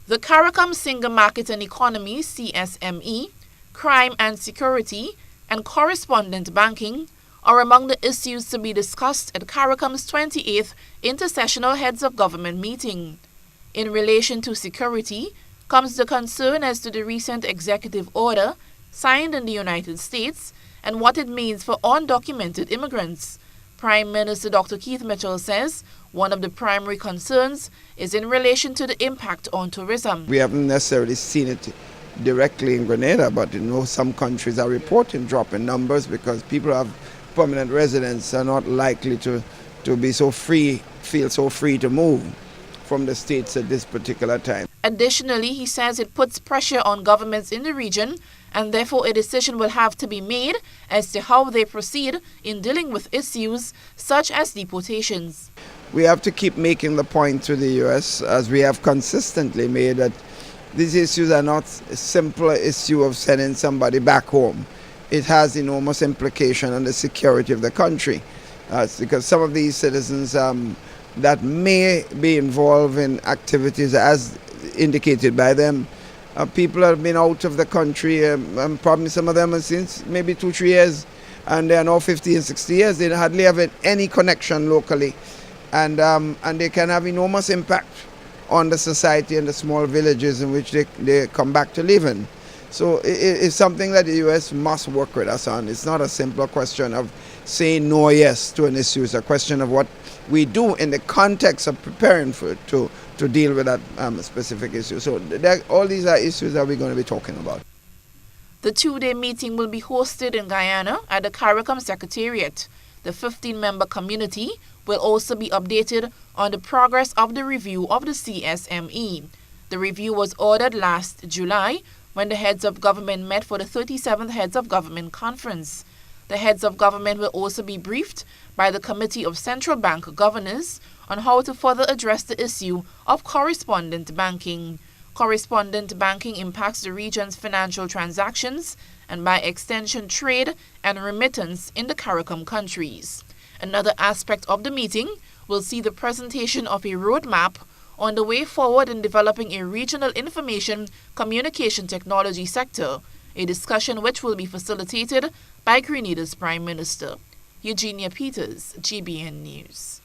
The CARICOM Single Market and Economy (CSME), crime and security, and correspondent banking are among the issues to be discussed at CARICOM's 28th Intersessional Heads of Government meeting. In relation to security comes the concern as to the recent executive order signed in the United States and what it means for undocumented immigrants. Prime Minister Dr. Keith Mitchell says one of the primary concerns is in relation to the impact on tourism. We haven't necessarily seen it directly in Grenada, but some countries are reporting drop in numbers because people who have permanent residents are not likely to feel so free to move from the states at this particular time. Additionally, he says it puts pressure on governments in the region, and therefore a decision will have to be made as to how they proceed in dealing with issues such as deportations. We have to keep making the point to the U.S., as we have consistently made, that these issues are not a simple issue of sending somebody back home. It has enormous implication on the security of the country, because some of these citizens that may be involved in activities as indicated by them. People have been out of the country, and probably some of them since maybe 2-3 years, and they are now 50 and 60 years. They hardly have any connection locally, and they can have enormous impact on the society and the small villages in which they come back to live in. So it's something that the U.S. must work with us on. It's not a simple question of saying no or yes to an issue. It's a question of what we do in the context of preparing to deal with that specific issue. So all these are issues that we're going to be talking about. The 2-day meeting will be hosted in Guyana at the CARICOM Secretariat. The 15-member community will also be updated on the progress of the review of the CSME. The review was ordered last July when the heads of government met for the 37th Heads of Government Conference. The heads of government will also be briefed by the Committee of Central Bank Governors on how to further address the issue of correspondent banking. Correspondent banking impacts the region's financial transactions and by extension trade and remittance in the CARICOM countries. Another aspect of the meeting will see the presentation of a roadmap on the way forward in developing a regional information communication technology sector, a discussion which will be facilitated by Grenada's Prime Minister. Eugenia Peters, GBN News.